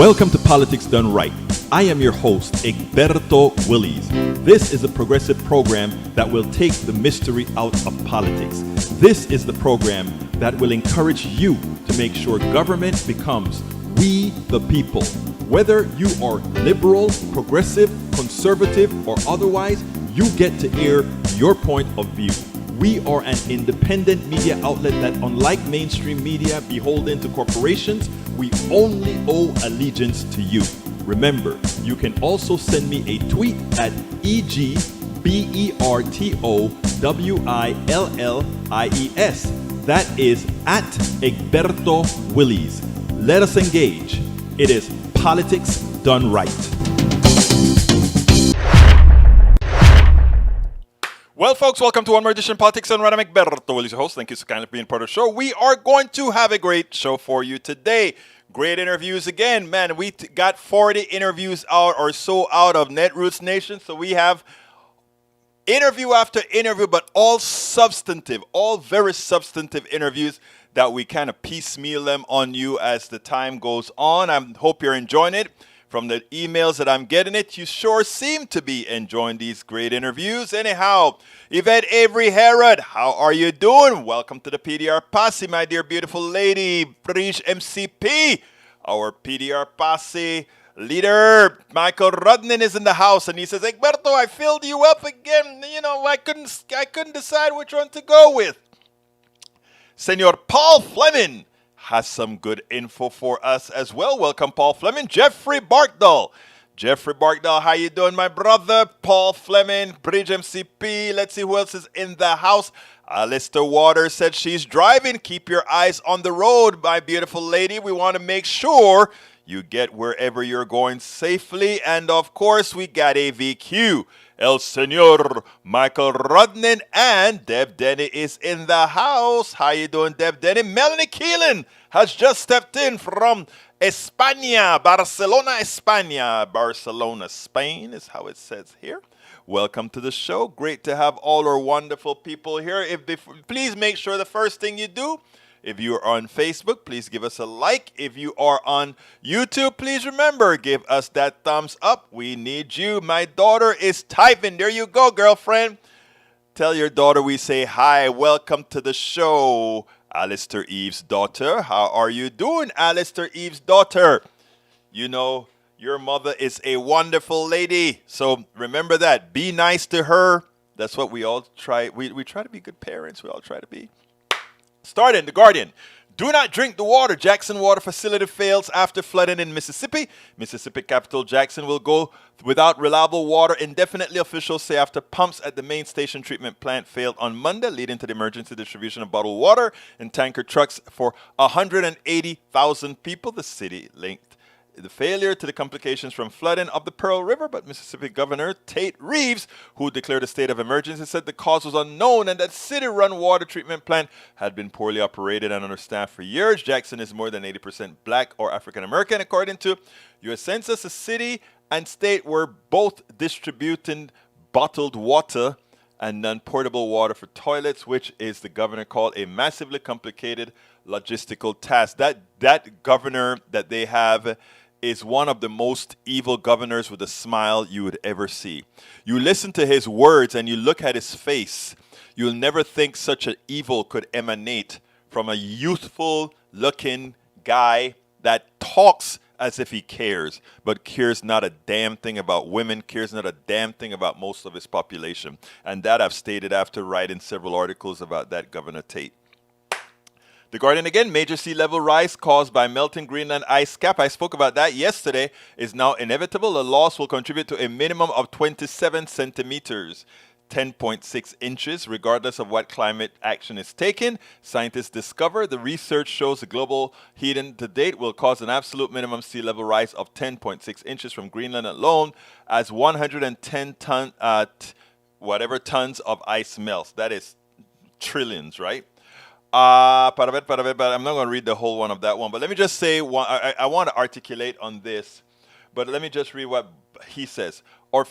Welcome to Politics Done Right. I am your host, Egberto Willies. This is a progressive program that will take the mystery out of politics. This is the program that will encourage you to make sure government becomes we the people. Whether you are liberal, progressive, conservative, or otherwise, you get to air your point of view. We are an independent media outlet that, unlike mainstream media beholden to corporations, we only owe allegiance to you. Remember, you can also send me a tweet at EGBERTOWILLIES. That is at Egberto Willies. Let us engage. It is Politics Done Right. Well, folks, welcome to one more edition of Politics Done Right. I'm Egberto Willies, your host. Thank you so kindly for being part of the show. We are going to have a great show for you today. Great interviews again. Man, we got 40 interviews out or so out of Netroots Nation. So we have interview after interview, but all substantive, all very substantive interviews that we kind of piecemeal them on you as the time goes on. I hope you're enjoying it. From the emails that I'm getting it, you sure seem to be enjoying these great interviews. Anyhow, Yvette Avery Herod, how are you doing? Welcome to the PDR Posse, my dear beautiful lady. Bridge MCP, our PDR Posse leader, Michael Rudnin is in the house, and he says, Egberto, I filled you up again. You know, I couldn't decide which one to go with. Senor Paul Fleming has some good info for us as well. Welcome, Paul Fleming. Jeffrey Barkdall. Jeffrey Barkdall, how you doing, my brother? Paul Fleming, Bridge MCP. Let's see who else is in the house. Alistair Waters said she's driving. Keep your eyes on the road, my beautiful lady. We want to make sure you get wherever you're going safely. And, of course, we got AVQ. El Senor Michael Rudnin and Deb Denny is in the house. How you doing, Deb Denny? Melanie Keelan has just stepped in from España, Barcelona, España. Barcelona, Spain is how it says here. Welcome to the show. Great to have all our wonderful people here. Please make sure the first thing you do, if you are on Facebook, please give us a like. If you are on YouTube, please remember, give us that thumbs up. We need you. My daughter is typing. There you go, girlfriend. Tell your daughter we say hi. Welcome to the show, Alistair Eve's daughter. How are you doing, Alistair Eve's daughter? You know, your mother is a wonderful lady. So remember that. Be nice to her. That's what we all try. We try to be good parents. We all try to be. Starting, The Guardian. Do not drink the water. Jackson water facility fails after flooding in Mississippi. Mississippi capital Jackson will go without reliable water indefinitely, officials say, after pumps at the main station treatment plant failed on Monday, leading to the emergency distribution of bottled water in tanker trucks for 180,000 people. The city linked the failure to the complications from flooding of the Pearl River, but Mississippi Governor Tate Reeves, who declared a state of emergency, said the cause was unknown and that city-run water treatment plant had been poorly operated and understaffed for years. Jackson is more than 80% black or African American, according to U.S. Census. The city and state were both distributing bottled water and non-portable water for toilets, which is the governor called a massively complicated logistical task. That governor that they have is one of the most evil governors with a smile you would ever see. You listen to his words and you look at his face, you'll never think such an evil could emanate from a youthful looking guy that talks as if he cares, but cares not a damn thing about women, cares not a damn thing about most of his population. And that I've stated after writing several articles about that Governor Tate. The Guardian again, major sea level rise caused by melting Greenland ice cap. I spoke about that yesterday, is now inevitable. The loss will contribute to a minimum of 27 centimeters, 10.6 inches, regardless of what climate action is taken. Scientists discover the research shows the global heating to date will cause an absolute minimum sea level rise of 10.6 inches from Greenland alone, as 110 tons of ice melts. That is trillions, right? But I'm not going to read the whole one of that one. But let me just say, I want to articulate on this. But let me just read what he says. Our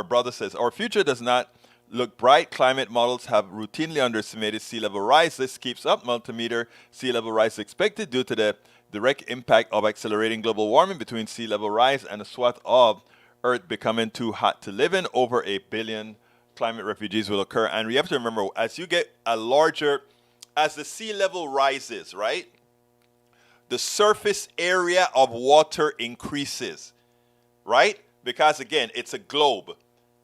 brother says, our future does not look bright. Climate models have routinely underestimated sea level rise. This keeps up. Multimeter sea level rise expected due to the direct impact of accelerating global warming between sea level rise and a swath of Earth becoming too hot to live in. Over 1 billion climate refugees will occur. And you have to remember, as you get a larger, as the sea level rises, right, the surface area of water increases, right? Because again, it's a globe.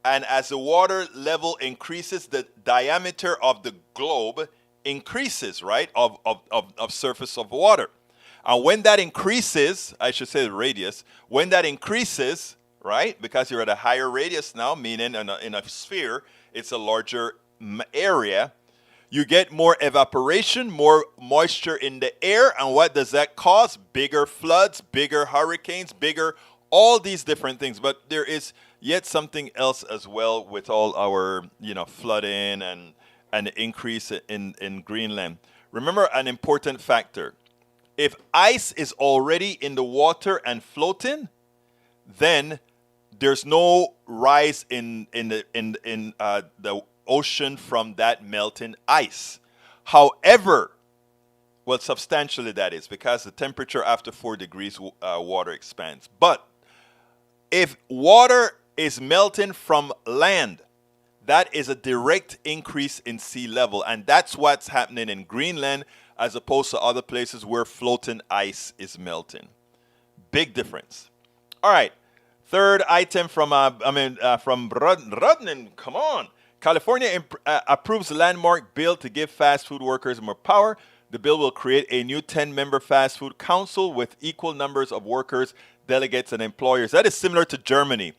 And as the water level increases, the diameter of the globe increases, right? Of surface of water. And when that increases, I should say the radius, when that increases, right? Because you're at a higher radius now, meaning in a sphere, it's a larger area. You get more evaporation, more moisture in the air. And what does that cause? Bigger floods, bigger hurricanes, bigger, all these different things. But there is yet something else as well with all our, flooding and the increase in Greenland. Remember an important factor. If ice is already in the water and floating, then there's no rise in the ocean from that melting ice. However, well, substantially that is, because the temperature after 4 degrees, water expands. But if water is melting from land, that is a direct increase in sea level. And that's what's happening in Greenland as opposed to other places where floating ice is melting. Big difference. All right. Third item from Rudnin. Come on. California approves landmark bill to give fast food workers more power. The bill will create a new 10-member fast food council with equal numbers of workers, delegates, and employers. That is similar to Germany,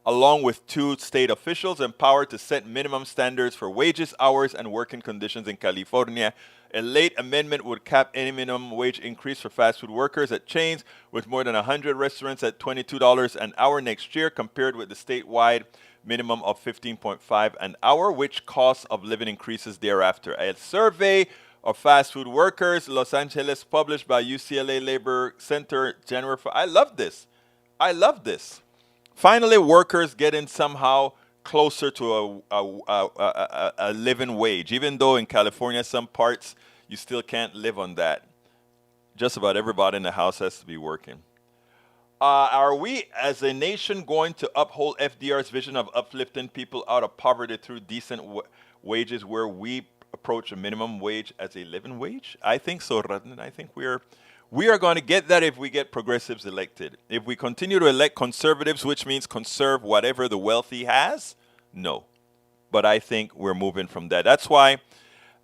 along with 2 state officials empowered to set minimum standards for wages, hours, and working conditions in California. A late amendment would cap any minimum wage increase for fast food workers at chains with more than 100 restaurants at $22 an hour next year, compared with the statewide minimum of $15.5 an hour, which cost of living increases thereafter. A survey of fast food workers, Los Angeles, published by UCLA Labor Center, January. I love this. I love this. Finally, workers getting somehow closer to a living wage, even though in California, some parts, you still can't live on that. Just about everybody in the house has to be working. Are we, as a nation, going to uphold FDR's vision of uplifting people out of poverty through decent wages, where we approach a minimum wage as a living wage? I think so, Radnan. I think we are going to get that if we get progressives elected. If we continue to elect conservatives, which means conserve whatever the wealthy has, no. But I think we're moving from that. That's why,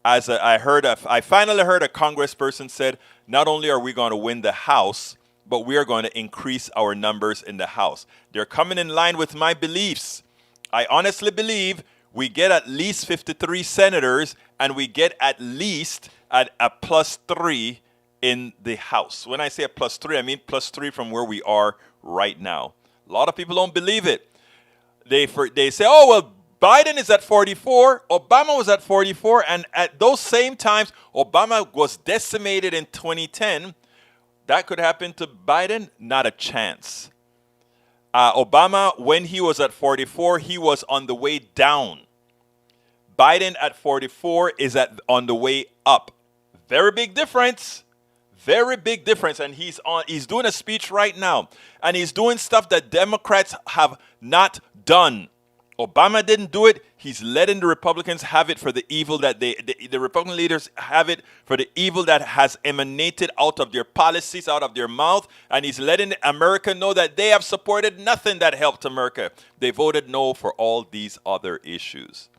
I finally heard a congressperson said, not only are we going to win the House, but we are going to increase our numbers in the House. They're coming in line with my beliefs. I honestly believe we get at least 53 senators, and we get at least at a +3 in the House. When I say a +3, I mean +3 from where we are right now. A lot of people don't believe it. They say, oh, well, Biden is at 44, Obama was at 44, and at those same times, Obama was decimated in 2010. That could happen to Biden? Not a chance. Obama, when he was at 44, he was on the way down. Biden at 44 is on the way up. Very big difference. Very big difference. And he's doing a speech right now. And he's doing stuff that Democrats have not done. Obama didn't do it. He's letting the Republicans have it for the evil that the Republican leaders have it for the evil that has emanated out of their policies, out of their mouth. And he's letting America know that they have supported nothing that helped America. They voted no for all these other issues.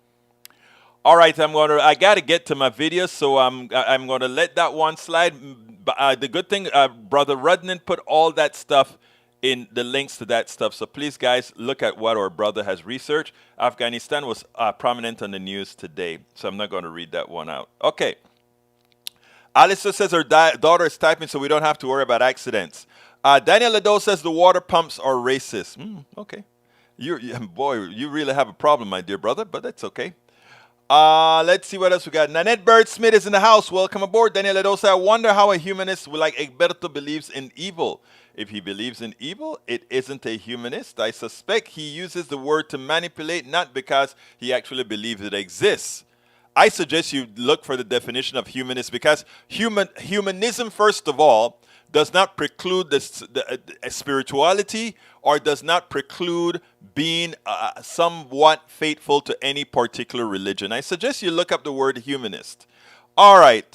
All right, I got to get to my video, so I'm going to let that one slide. The good thing, Brother Rudnan put all that stuff in the links to that stuff. So please, guys, look at what our brother has researched. Afghanistan was prominent on the news today, so I'm not going to read that one out. Okay. Alistair says her daughter is typing, so we don't have to worry about accidents. Daniel Lado says the water pumps are racist. Okay. Boy, you really have a problem, my dear brother, but that's okay. Let's see what else we got. Nanette Bird Smith is in the house. Welcome aboard. Daniel Lado says, I wonder how a humanist like Egberto believes in evil. If he believes in evil, it isn't a humanist. I suspect he uses the word to manipulate, not because he actually believes it exists. I suggest you look for the definition of humanist, because humanism, first of all, does not preclude the spirituality, or does not preclude being somewhat faithful to any particular religion. I suggest you look up the word humanist. All right.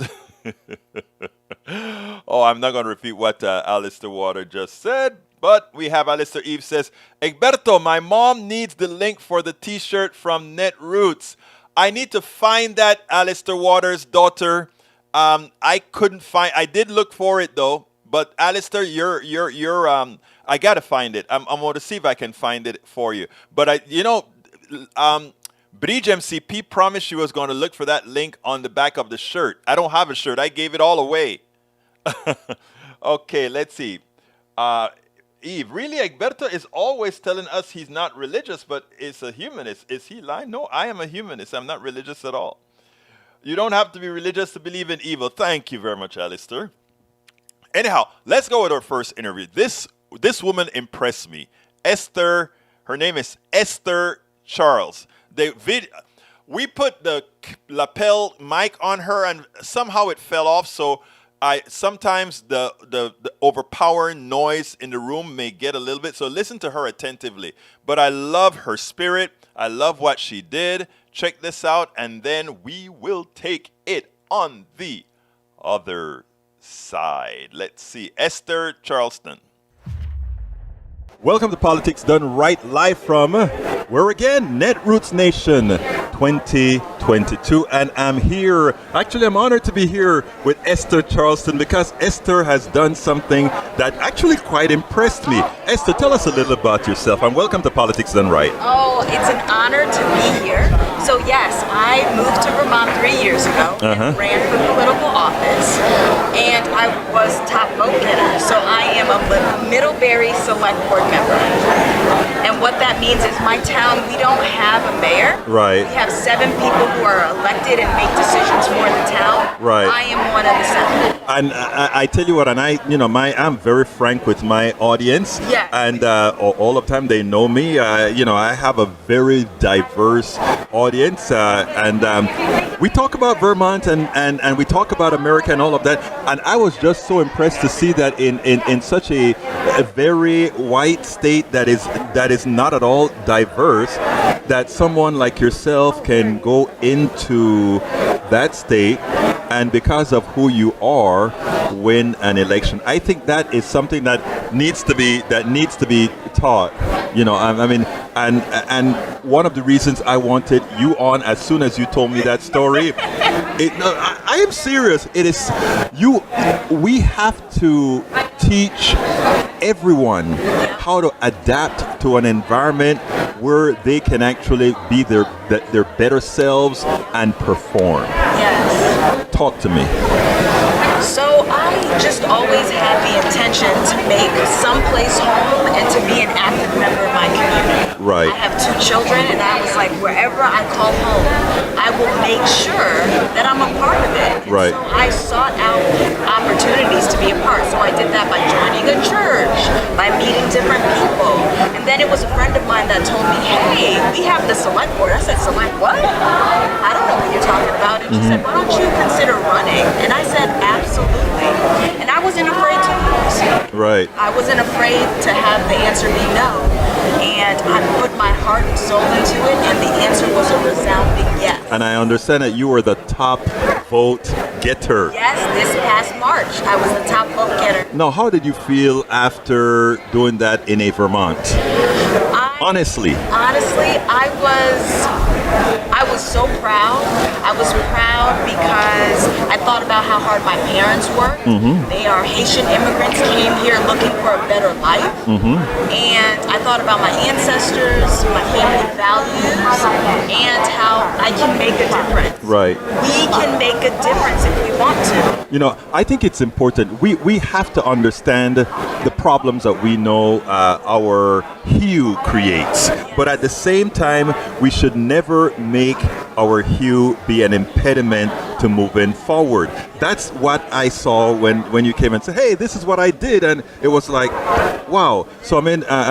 Oh, I'm not going to repeat what Alistair Water just said, but we have Alistair Eve says, Egberto, my mom needs the link for the t-shirt from Netroots. I need to find that, Alistair Waters' daughter. I couldn't find. I did look for it though, but Alistair, I gotta find it. I'm going to see if I can find it for you. But Bridge MCP promised she was going to look for that link on the back of the shirt. I don't have a shirt. I gave it all away. Okay, let's see. Eve, really, Egberto is always telling us he's not religious, but is a humanist. Is he lying? No, I am a humanist. I'm not religious at all. You don't have to be religious to believe in evil. Thank you very much, Alistair. Anyhow, let's go with our first interview. This woman impressed me. Esther, her name is Esther Charles. We put the lapel mic on her, and somehow it fell off, so sometimes the overpowering noise in the room may get a little bit, so listen to her attentively. But I love her spirit. I love what she did. Check this out, and then we will take it on the other side. Let's see. Esther Charlestin. Welcome to Politics Done Right, live from where again? Netroots Nation 2022, and I'm here. Actually, I'm honored to be here with Esther Charlestin because Esther has done something that actually quite impressed me. Esther, tell us a little about yourself, and welcome to Politics Done Right. Oh, it's an honor to be here. So yes, I moved to Vermont 3 years ago and ran for political office, and I was top vote getter. So I am a Middlebury Select Board member. And what that means is my town, we don't have a mayor. Right. We have 7 people who are elected and make decisions for the town. Right. I am one of the 7. And I tell you what, and I'm very frank with my audience. Yeah. And all of the time they know me. I have a very diverse audience, and we talk about Vermont and we talk about America and all of that. And I was just so impressed to see that in such a very white state that is not at all diverse, that someone like yourself can go into that state and because of who you are win an election. I think that is something that needs to be taught. And one of the reasons I wanted you on as soon as you told me that story, I am serious. It is we have to teach everyone how to adapt to an environment where they can actually be their better selves and perform. Yes. Talk to me. So I just always had the intention to make someplace home and to be an active member of my community. Right. I have 2 children, and I was like, wherever I call home, I will make sure that I'm a part of it. And right. So I sought out opportunities to be a part. So I did that by joining a church, by meeting different people. And then it was a friend of mine that told me, hey, we have the select board. I said, select what? I don't know what you're talking about. And she said, why don't you consider running? And I said, absolutely. And I wasn't afraid to lose. Right. I wasn't afraid to have the answer be no. And I put my heart and soul into it, and the answer was a resounding yes. And I understand that you were the top vote getter. Yes, this past March, I was the top vote getter. Now, how did you feel after doing that in Vermont? Honestly, I was so proud. I was proud because I thought about how hard my parents worked. They are Haitian immigrants, came here looking for a better life. And I thought about my ancestors, my family values, and how I can make a difference. Right. We can make a difference if we want to. I think it's important. We have to understand the problems that we know our hue creates. But at the same time, we should never make our hue be an impediment to moving forward. That's what I saw when you came and said, hey, this is what I did. And it was like, wow. So,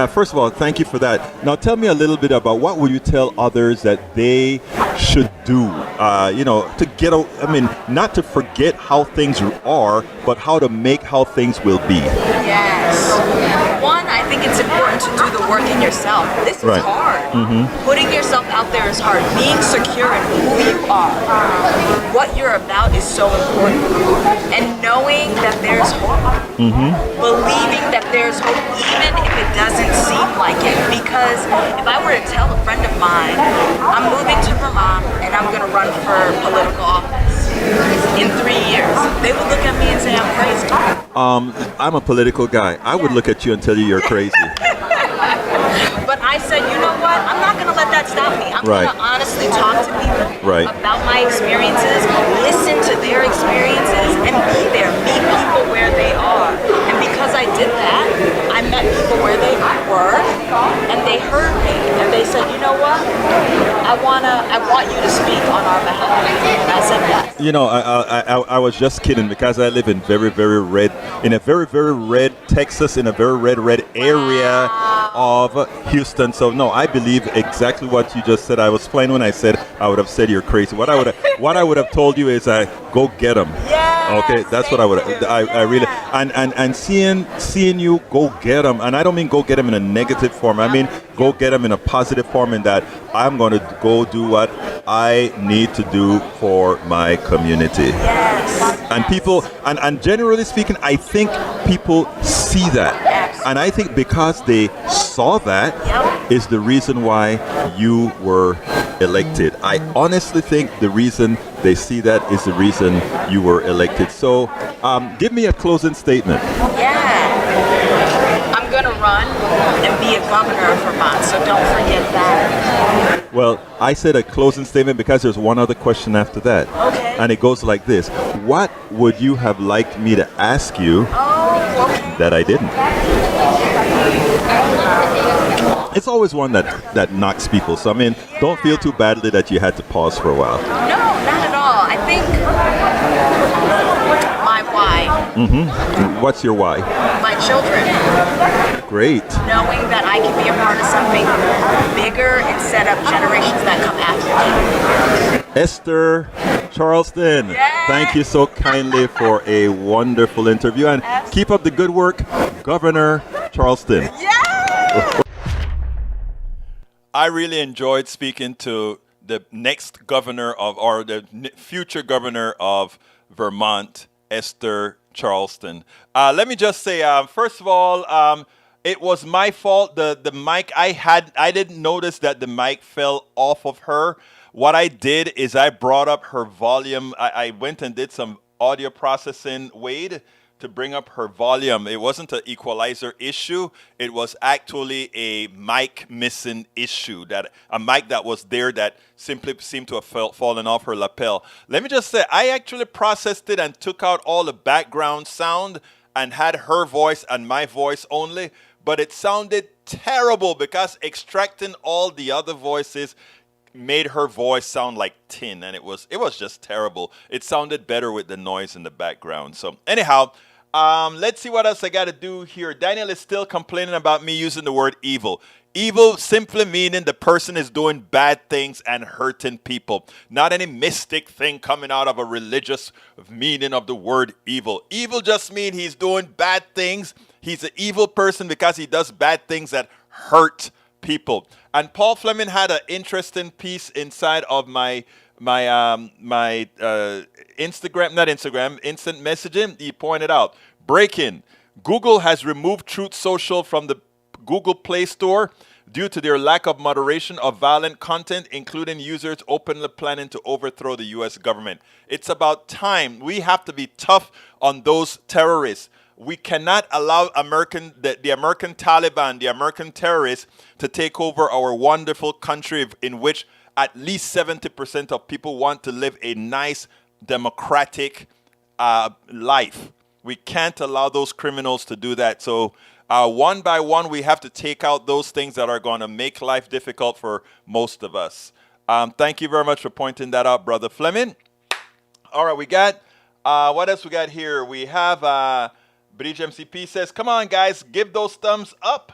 first of all, thank you for that. Now, tell me a little bit about what would you tell others that they should should do, to get out, not to forget how things are, but how to make how things will be. Yes. One, I think it's important to do the work in yourself. This is hard. Putting yourself out there is hard. Being secure in who you are, what you're about is so important. And knowing that there's hope. Believing that there's hope even if it doesn't seem like it. Because if I were to tell a friend of mine, I'm moving to Vermont and I'm going to run for political office in 3 years, they would look at me and say I'm crazy. I'm a political guy. I would look at you and tell you you're crazy. But I said, you know what? I'm not going to let that stop me. I'm going to honestly talk to people about my experiences, listen to their experiences, and be there. Meet people where they are. And because I did that, I met people where they were, and they heard me, and they said, you know what? I want you to speak on our behalf. And I said yes. I was just kidding because I live in a very, very red Texas, in a very red area of Houston. So no, I believe exactly what you just said. I was playing when I said I would have said you're crazy. What I would have told you is go get them. Yes, okay, that's what I would. I really and seeing you go get them, and I don't mean go get them in a negative form. I mean go get them in a positive form. In that I'm going to go do what I need to do for my community. Yes. And people, and generally speaking, I think people see that. And I think because they saw that is the reason why you were elected. I honestly think the reason they see that is the reason you were elected. So give me a closing statement. Yeah. I'm going to run and be a governor of Vermont, so don't forget that. Well, I said a closing statement because there's one other question after that. Okay. And it goes like this. What would you have liked me to ask you that I didn't? It's always one that knocks people. So, don't feel too badly that you had to pause for a while. No, not at all. I think my why. What's your why? My children. Great. Knowing that I can be a part of something bigger and set up generations that come after me. Esther Charlestin, thank you so kindly for a wonderful interview. And keep up the good work, Governor Charlestin. I really enjoyed speaking to the next governor or the future governor of Vermont, Esther Charlestin. Let me just say, first of all, it was my fault. The mic I didn't notice that the mic fell off of her. What I did is I brought up her volume. I went and did some audio processing, Wade, to bring up her volume. It wasn't an equalizer issue. It was actually a mic missing issue, that a mic that was there that simply seemed to have fallen off her lapel. Let me just say, I actually processed it and took out all the background sound and had her voice and my voice only, but it sounded terrible because extracting all the other voices made her voice sound like tin, and it was just terrible. It sounded better with the noise in the background. So anyhow, let's see what else I got to do here. Daniel is still complaining about me using the word evil. Evil simply meaning the person is doing bad things and hurting people. Not any mystic thing coming out of a religious meaning of the word evil. Evil just means he's doing bad things. He's an evil person because he does bad things that hurt people. And Paul Fleming had an interesting piece inside of my Instagram, instant messaging. He pointed out, breaking, Google has removed Truth Social from the Google Play Store due to their lack of moderation of violent content, including users openly planning to overthrow the U.S. government. It's about time. We have to be tough on those terrorists. We cannot allow the American Taliban, the American terrorists, to take over our wonderful country in which at least 70% of people want to live a nice, democratic life. We can't allow those criminals to do that. So one by one, we have to take out those things that are going to make life difficult for most of us. Thank you very much for pointing that out, Brother Fleming. All right, we got, what else we got here? We have... Bridge MCP says, come on, guys, give those thumbs up.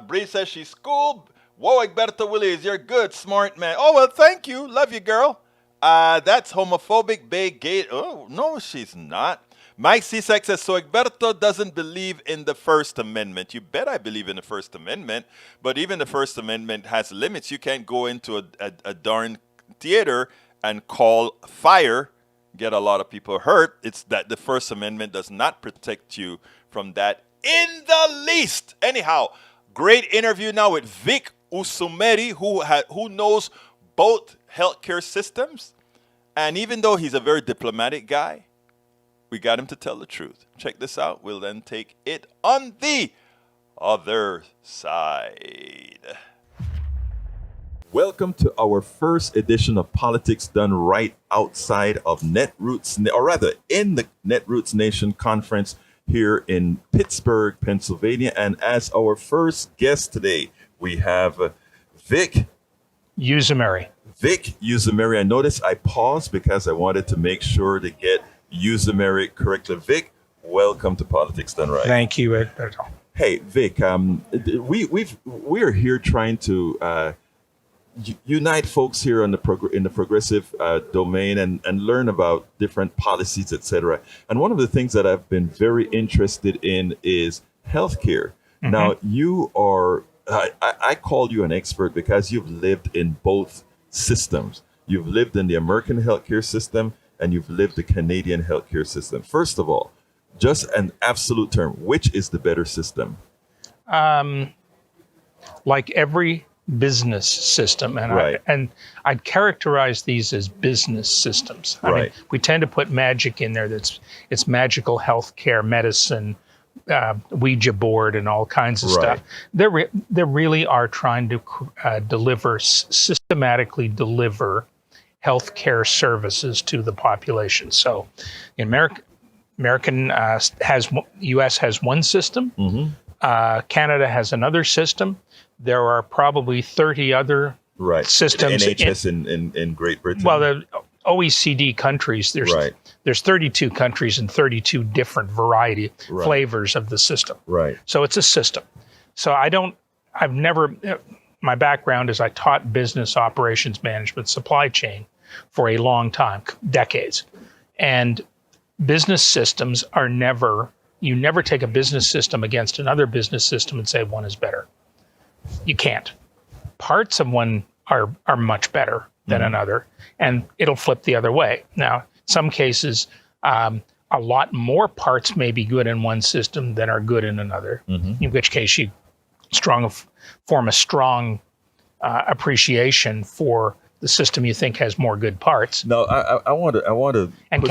Bridge says she's cool. Whoa, Egberto Willies, you're good, smart man. Oh, well, thank you. Love you, girl. That's homophobic, bay, gay. Oh, no, she's not. Mike Cisak says, so Egberto doesn't believe in the First Amendment. You bet I believe in the First Amendment, but even the First Amendment has limits. You can't go into a darn theater and call fire, get a lot of people hurt. It's that the First Amendment does not protect you from that in the least. Anyhow, great interview now with Vic Uzumeri, who knows both healthcare systems. And even though he's a very diplomatic guy, we got him to tell the truth. Check this out. We'll then take it on the other side. Welcome to our first edition of Politics Done Right outside of Netroots, or rather in the Netroots Nation Conference here in Pittsburgh, Pennsylvania. And as our first guest today, we have Vic Uzumeri. Vic Uzumeri. I noticed I paused because I wanted to make sure to get Uzumeri correctly. Vic, welcome to Politics Done Right. Thank you, Egberto. Hey, Vic, we're here trying to unite folks here in the progressive domain and learn about different policies, etc. And one of the things that I've been very interested in is healthcare. Mm-hmm. Now, you are, I call you an expert because you've lived in both systems. You've lived in the American healthcare system and you've lived the Canadian healthcare system. First of all, just an absolute term, which is the better system? Like every business system, and right. I'd characterize these as business systems. I mean, we tend to put magic in there. It's magical healthcare, medicine, Ouija board, and all kinds of stuff. They really are trying to systematically deliver healthcare services to the population. So, in U.S. has one system. Mm-hmm. Canada has another system. There are probably 30 other systems. NHS in Great Britain. Well, the OECD countries, there's 32 countries and 32 different flavors of the system. Right. So it's a system. So my background is I taught business operations management, supply chain for a long time, decades. And business systems you never take a business system against another business system and say one is better. You can't. Parts of one are much better than another, and it'll flip the other way. Now, some cases, a lot more parts may be good in one system than are good in another, in which case you form a strong appreciation for the system you think has more good parts. No, I want to. And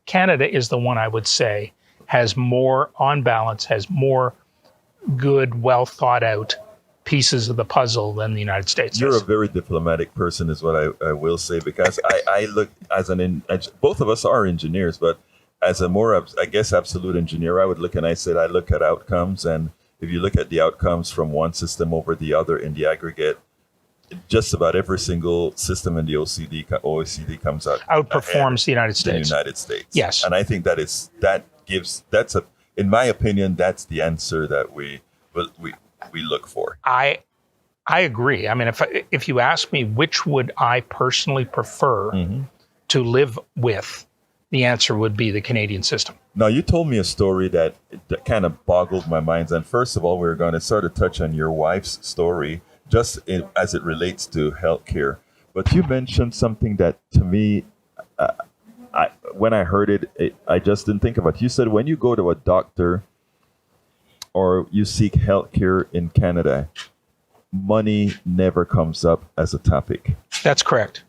Canada is the one I would say has more, on balance, has more good, well thought out pieces of the puzzle than the United States. You're a very diplomatic person, is what I will say, because I look both of us are engineers, but as a more, I guess, absolute engineer, I would look and I look at outcomes, and if you look at the outcomes from one system over the other in the aggregate, just about every single system in the OECD comes out outperforms the United States. The United States. Yes. And I think in my opinion, that's the answer that we look for. I agree. I mean, if you ask me which would I personally prefer to live with, the answer would be the Canadian system. Now, you told me a story that kind of boggled my mind. And first of all, we're going to sort of touch on your wife's story, just as it relates to healthcare. But you mentioned something that, to me, when I heard it, I just didn't think about it. You said when you go to a doctor or you seek healthcare in Canada, money never comes up as a topic. That's correct.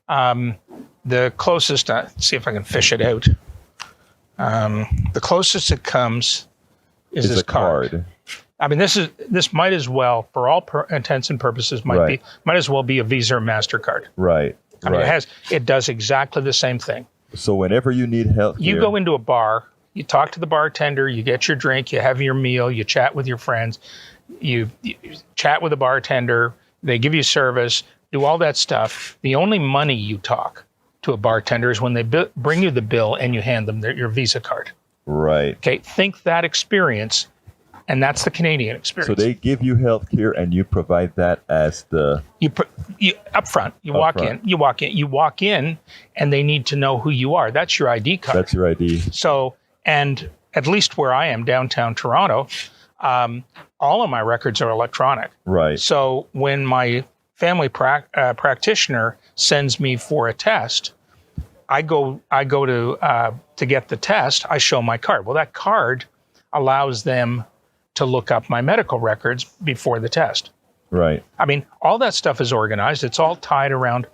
The closest, see if I can fish it out. The closest it comes is this card. I mean, this might as well, for all intents and purposes, might as well be a Visa or MasterCard. Right. I mean, it does exactly the same thing. So whenever you need help, you go into a bar, you talk to the bartender, you get your drink, you have your meal, you chat with your friends, you chat with the bartender, they give you service, do all that stuff. The only money you talk to a bartender is when they bring you the bill and you hand them your Visa card. Right. Okay, think that experience And that's the Canadian experience. So they give you health care and you provide that as the... You up front, you walk in, and they need to know who you are. That's your ID card. That's your ID. So, and at least where I am, downtown Toronto, all of my records are electronic. Right. So when my family practitioner sends me for a test, I go to get the test. I show my card. Well, that card allows them to look up my medical records before the test. Right. I mean, all that stuff is organized. It's all tied around.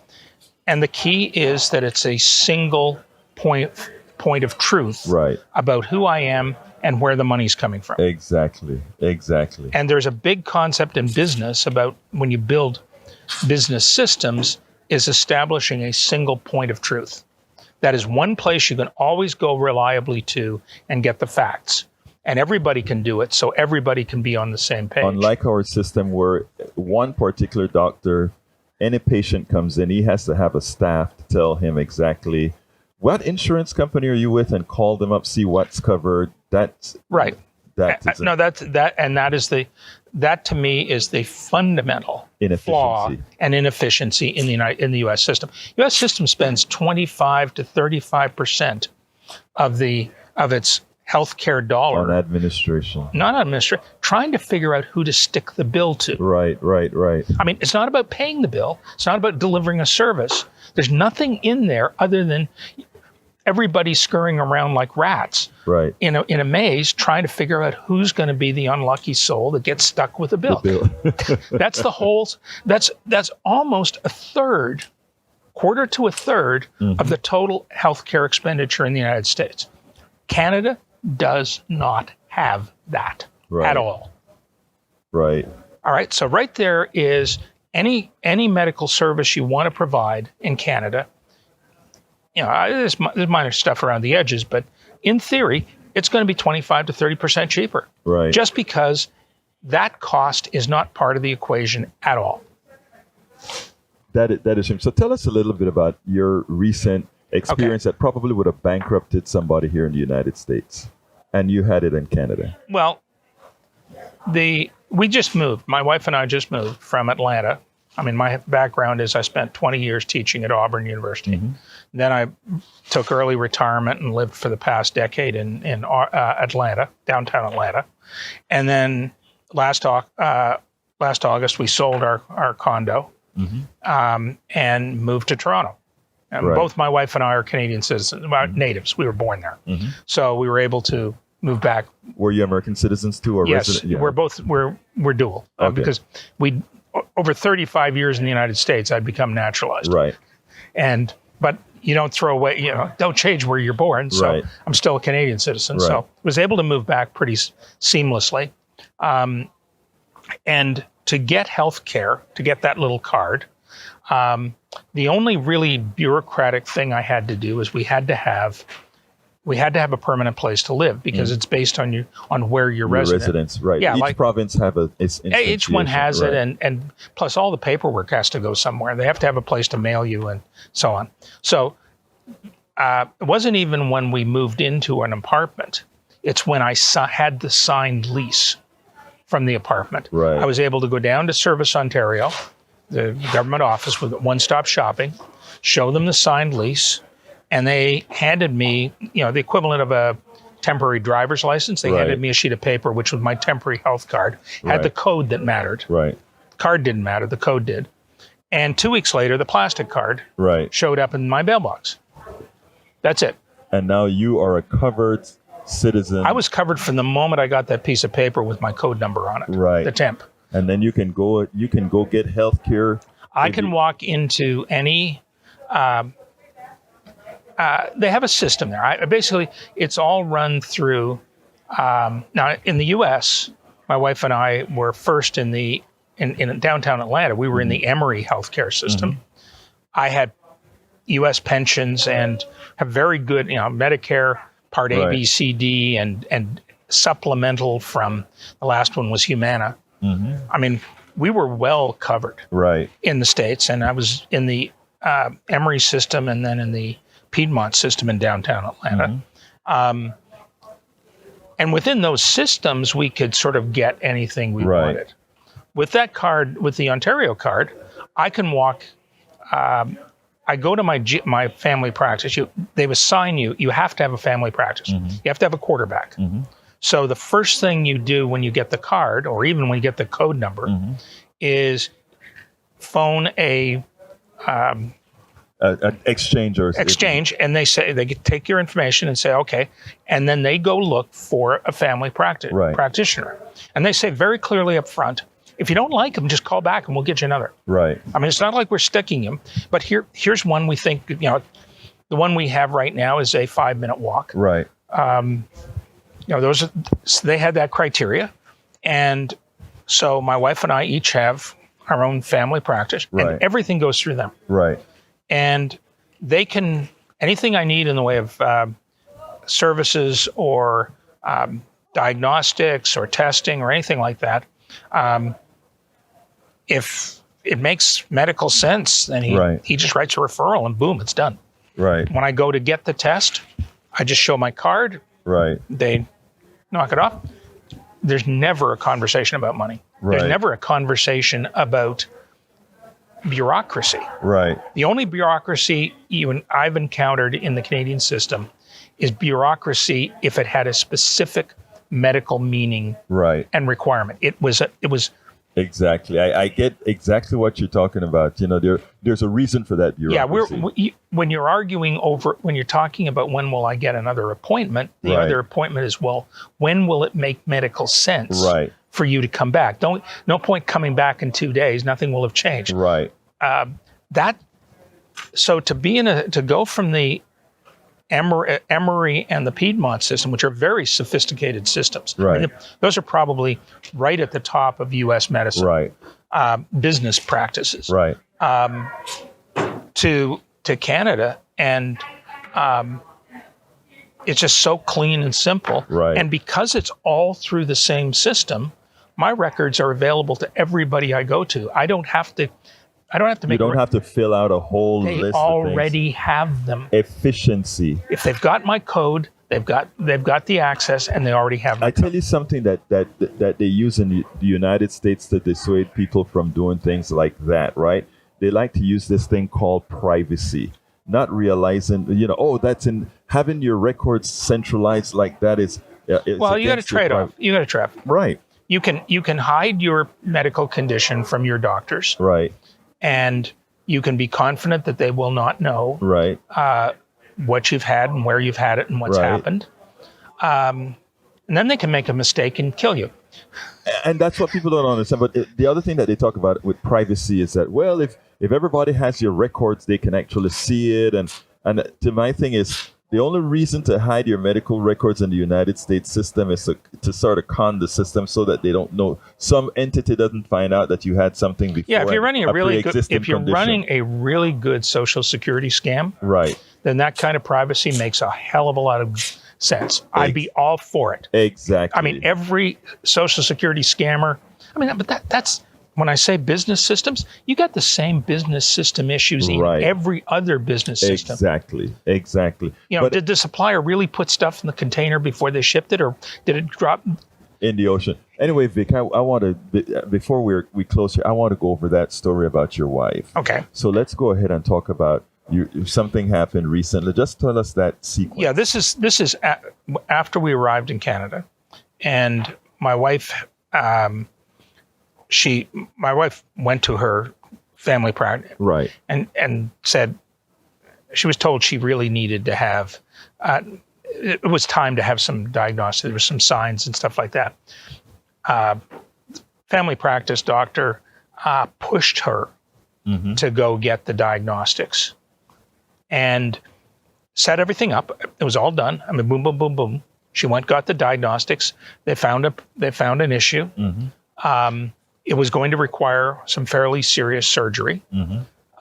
And the key is that it's a single point of truth about who I am and where the money's coming from. Exactly. And there's a big concept in business about when you build business systems is establishing a single point of truth. That is one place you can always go reliably to and get the facts. And everybody can do it, so everybody can be on the same page. Unlike our system where one particular doctor, any patient comes in, he has to have a staff to tell him exactly what insurance company are you with and call them up, see what's covered. That's right. That to me is the fundamental flaw and inefficiency in the U.S. system. U.S. system spends 25 to 35% of its healthcare dollar on administration, trying to figure out who to stick the bill to. Right. I mean, it's not about paying the bill. It's not about delivering a service. There's nothing in there other than everybody scurrying around like rats, right, in a maze, trying to figure out who's going to be the unlucky soul that gets stuck with the bill. That's the whole. That's almost quarter to a third of the total healthcare expenditure in the United States. Canada does not have that at all. Right. All right. So right there is any medical service you want to provide in Canada. You know, there's minor stuff around the edges, but in theory, it's going to be 25 to 30% cheaper. Right. Just because that cost is not part of the equation at all. That is true. So tell us a little bit about your recent experience that probably would have bankrupted somebody here in the United States, and you had it in Canada. Well, we just moved. My wife and I just moved from Atlanta. I mean, my background is I spent 20 years teaching at Auburn University. Mm-hmm. Then I took early retirement and lived for the past decade in Atlanta, downtown Atlanta. And then last August, we sold our condo and moved to Toronto. And both my wife and I are Canadian citizens, natives. We were born there. Mm-hmm. So we were able to move back. Were you American citizens too, or resident? Yeah. We're dual because we over 35 years in the United States, I'd become naturalized. Right. But you don't throw away, don't change where you're born. So I'm still a Canadian citizen. Right. So I was able to move back pretty seamlessly. And to get health care, to get that little card, the only really bureaucratic thing I had to do is we had to have a permanent place to live because it's based on where you're resident. Residence, right? Yeah, each province have each one has it, and plus all the paperwork has to go somewhere. They have to have a place to mail you and so on. So it wasn't even when we moved into an apartment. It's when I had the signed lease from the apartment. Right. I was able to go down to Service Ontario, the government office with one-stop shopping, show them the signed lease. And they handed me, the equivalent of a temporary driver's license. They handed me a sheet of paper, which was my temporary health card. Had the code that mattered. Right. Card didn't matter. The code did. And 2 weeks later, the plastic card showed up in my mailbox. That's it. And now you are a covered citizen. I was covered from the moment I got that piece of paper with my code number on it. Right. The temp. And then you can go get health care. I can walk into any. They have a system there. Basically, it's all run through. Now, in the U.S., my wife and I were first in downtown Atlanta. We were in the Emory healthcare system. Mm-hmm. I had U.S. pensions and have very good, Medicare Part A, B, C, D, and supplemental from the last one was Humana. Mm-hmm. I mean, we were well covered in the States, and I was in the Emory system and then in the Piedmont system in downtown Atlanta. Mm-hmm. And within those systems, we could sort of get anything we Right. wanted. With that card, with the Ontario card, I can walk. I go to my family practice. They assign you. You have to have a family practice. You have to have a quarterback. So the first thing you do when you get the card, or even when you get the code number, is phone a Exchange, and they take your information and say, okay, and then they go look for a family practitioner, and they say very clearly up front, if you don't like them, just call back and we'll get you another. Right. I mean, it's not like we're sticking them, but here's one we think, the one we have right now is a 5-minute walk. Right. They had that criteria, and so my wife and I each have our own family practice, Right. and everything goes through them. Right. And they can, anything I need in the way of services or diagnostics or testing or anything like that, if it makes medical sense, then he just writes a referral and boom, it's done. Right. When I go to get the test, I just show my card. Right. They knock it off. There's never a conversation about money. Right. There's never a conversation about bureaucracy. Right. The only bureaucracy I've encountered in the Canadian system is bureaucracy if it had a specific medical meaning Right. and requirement. It was Exactly. I get exactly what you're talking about. There's a reason for that bureaucracy. when you're talking about when will I get another appointment, the Right. other appointment is, well, when will it make medical sense Right. for you to come back? No point coming back in 2 days. Nothing will have changed. Right. So to go from the Emory and the Piedmont system, which are very sophisticated systems. Right. I mean, those are probably right at the top of U.S. medicine. Right. Business practices. Right. To Canada, and it's just so clean and simple. Right. And because it's all through the same system, my records are available to everybody I go to. I don't have to make. You don't have to fill out a whole They list. already have them. Efficiency. If they've got my code, they've got the access, and they already have. I tell you something that they use in the United States to dissuade people from doing things like that. Right? They like to use this thing called privacy, not realizing that's in having your records centralized like that is. Well, you got a trade-off. You got a trade-off. Right. You can hide your medical condition from your doctors. Right. And you can be confident that they will not know Right. what you've had and where you've had it and what's Right. happened. And then they can make a mistake and kill you. And that's what people don't understand. But the other thing that they talk about with privacy is that, well, if everybody has your records, they can actually see it. And to my thing is, the only reason to hide your medical records in the United States system is to sort of con the system so that they don't know, some entity doesn't find out that you had something before. Yeah, if you're running condition. a really good Social Security scam, Right. then that kind of privacy makes a hell of a lot of sense. I'd be all for it. Exactly. I mean, every Social Security scammer. But that's when I say business systems, you got the same business system issues in Right. every other business system. Exactly. But did the supplier really put stuff in the container before they shipped it, or did it drop in the ocean? Anyway, Vic, I want to, before we close here, I want to go over that story about your wife. Okay. So let's go ahead and talk about something happened recently. Just tell us that sequence. Yeah, this is after we arrived in Canada, and my wife, my wife went to her family practice, right, and said she was told she really needed to have. It was time to have some diagnosis. There were some signs and stuff like that. Family practice doctor pushed her to go get the diagnostics, and set everything up. It was all done. I mean, boom, boom, boom, boom. She went, got the diagnostics. They found an issue. It was going to require some fairly serious surgery.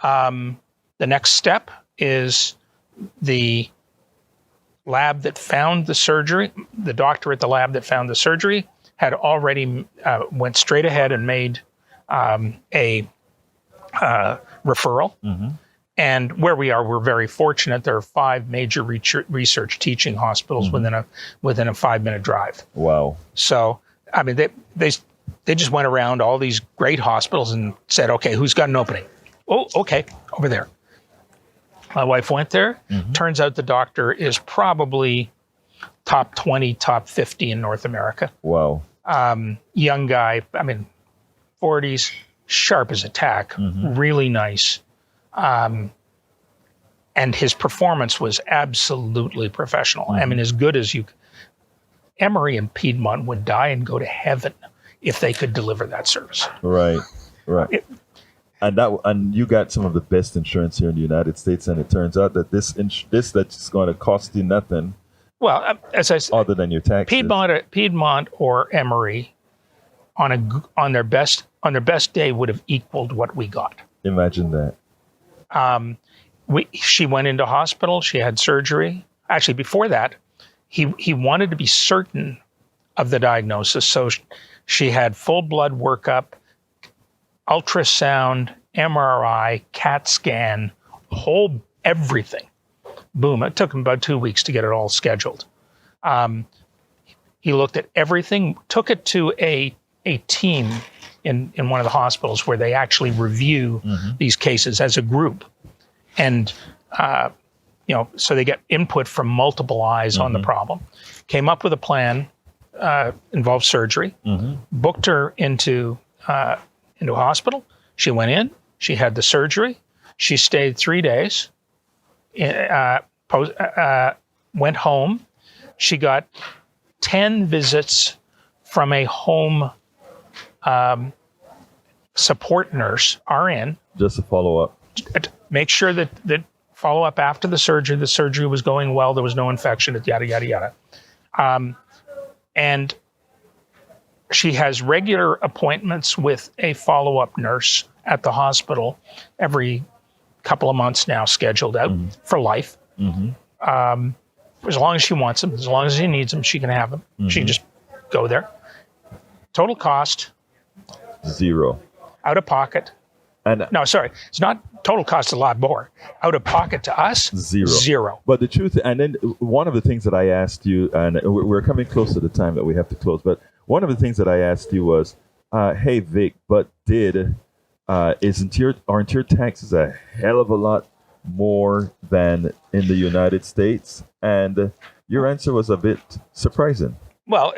The next step is the lab that found the surgery. The doctor at the lab that found the surgery had already went straight ahead and made a referral. And where we are, we're very fortunate. There are 5 major research teaching hospitals within a 5-minute drive. Wow. So, I mean, they just went around all these great hospitals and said, okay, who's got an opening? Oh, okay, over there. My wife went there. Turns out the doctor is probably top 20, top 50 in North America. Wow. Young guy, I mean, 40s, sharp as a tack, really nice. And his performance was absolutely professional. I mean, as good as you. Emory and Piedmont would die and go to heaven if they could deliver that service. Right. And you got some of the best insurance here in the United States, and it turns out that this that's going to cost you nothing. Well, as I said, other than your taxes. Piedmont or Emory, on their best day would have equaled what we got. Imagine that. She went into hospital. She had surgery. Actually, before that, he wanted to be certain of the diagnosis, so she had full blood workup, ultrasound, MRI, CAT scan, everything. Boom! It took him about 2 weeks to get it all scheduled. He looked at everything, took it to a team in one of the hospitals where they actually review these cases as a group, and so they get input from multiple eyes on the problem. Came up with a plan, involved surgery, booked her into a hospital. She went in, she had the surgery, she stayed 3 days, went home. She got 10 visits from a home support nurse, RN. Just a follow-up. Make sure that follow up after the surgery was going well, there was no infection, yada, yada, yada. And she has regular appointments with a follow-up nurse at the hospital every couple of months now, scheduled out for life. As long as she wants them, as long as she needs them, she can have them. She can just go there. Total cost? 0. Out of pocket. No, sorry. It's not total cost, a lot more. Out of pocket to us? 0. But the truth, and then one of the things that I asked you, and we're coming close to the time that we have to close, but one of the things that I asked you was, hey, Vic, but aren't your taxes a hell of a lot more than in the United States? And your answer was a bit surprising. Well,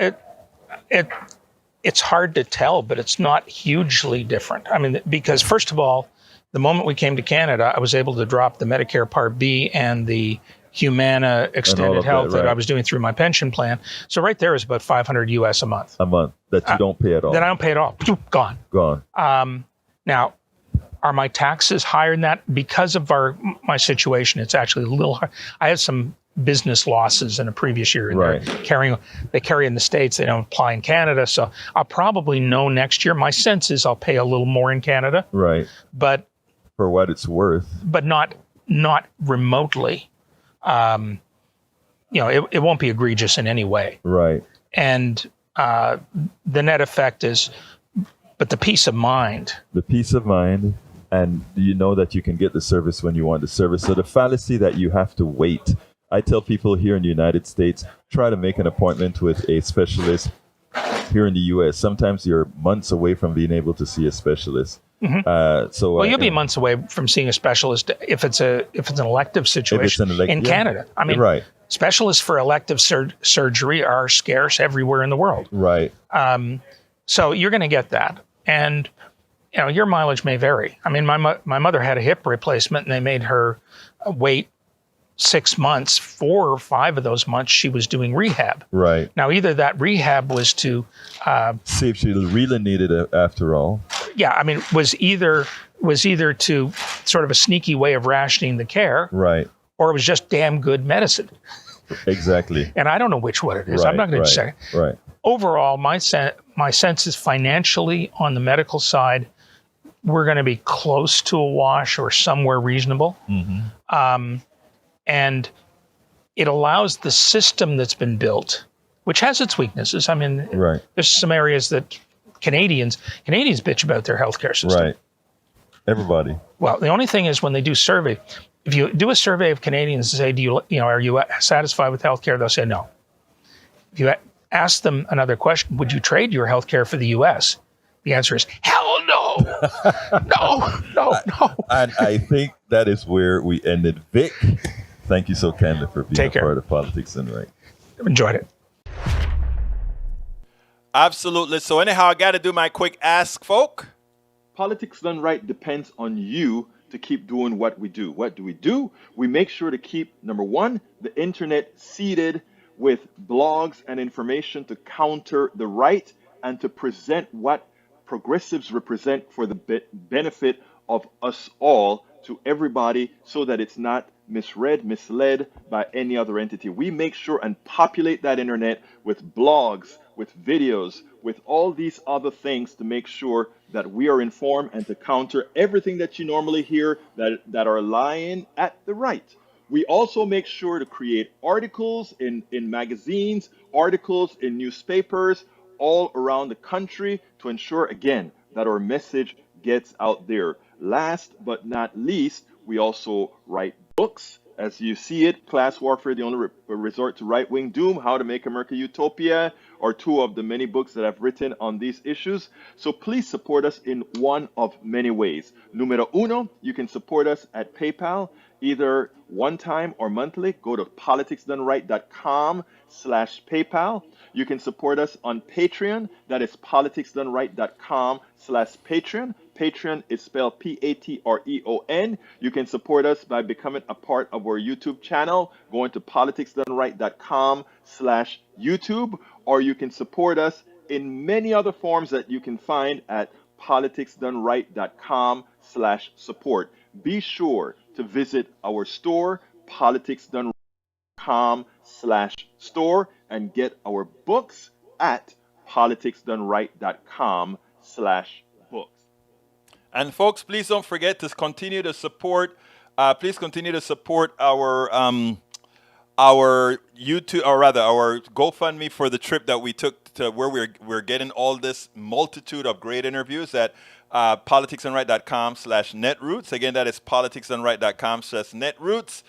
it's hard to tell, but it's not hugely different. I mean, because first of all, the moment we came to Canada, I was able to drop the Medicare Part B and the Humana Extended Health that I was doing through my pension plan. So right there is about $500 US a month. A month that you don't pay at all. That I don't pay at all. Gone. Now, are my taxes higher than that? Because of my situation, it's actually a little high. I had some business losses in a previous year. Right. They carry in the States, they don't apply in Canada. So I'll probably know next year. My sense is I'll pay a little more in Canada. Right. But for what it's worth. But not remotely. It won't be egregious in any way. Right. And the net effect is, but the peace of mind. The peace of mind. And you know that you can get the service when you want the service. So the fallacy that you have to wait. I tell people here in the United States, try to make an appointment with a specialist. Here in the U.S., sometimes you're months away from being able to see a specialist. You'll be months away from seeing a specialist if it's an elective situation in Canada. I mean, right. Specialists for elective surgery are scarce everywhere in the world. Right. So you're going to get that, and your mileage may vary. I mean, my mother had a hip replacement, and they made her wait 6 months. 4 or 5 of those months she was doing rehab. Right. Now, either that rehab was to see if she really needed it after all. Yeah, I mean, was either to sort of a sneaky way of rationing the care, right, or it was just damn good medicine. Exactly. And I don't know which one it is. Right, I'm not going to say. Right. Overall, my sense is financially on the medical side, we're going to be close to a wash or somewhere reasonable. And it allows the system that's been built, which has its weaknesses. I mean, right. There's some areas that Canadians bitch about their healthcare system. Right. Everybody. Well, the only thing is when they do survey, if you do a survey of Canadians and say, are you satisfied with healthcare? They'll say no. If you ask them another question, would you trade your healthcare for the U.S.? The answer is hell no, no. And I think that is where we ended. Vic, thank you so kindly for being Take care. part of Politics Done Right. Enjoyed it. Absolutely. So anyhow, I got to do my quick ask, folk. Politics Done Right depends on you to keep doing what we do. What do? We make sure to keep, number one, the internet seeded with blogs and information to counter the right and to present what progressives represent for the benefit of us all to everybody so that it's not misread, misled by any other entity. We make sure and populate that internet with blogs, with videos, with all these other things to make sure that we are informed and to counter everything that you normally hear that are lying at the right. We also make sure to create articles in magazines, articles in newspapers all around the country to ensure, again, that our message gets out there. Last but not least, we also write books. As you see it, Class Warfare, the only resort to right-wing doom, How to Make America Utopia, are two of the many books that I've written on these issues. So please support us in one of many ways. Numero uno, you can support us at PayPal, either one time or monthly. Go to politicsdoneright.com/PayPal. You can support us on Patreon. That is politicsdoneright.com/Patreon. Patreon is spelled Patreon. You can support us by becoming a part of our YouTube channel, going to politicsdoneright.com/YouTube, or you can support us in many other forms that you can find at politicsdoneright.com/support. Be sure to visit our store, politicsdoneright.com/store, and get our books at politicsdoneright.com/books. And folks, please don't forget to continue to support. Please continue to support our YouTube, or rather our GoFundMe for the trip that we took to where we're getting all this multitude of great interviews at politicsdoneright.com/netroots. Again, that is politicsdoneright.com/netroots.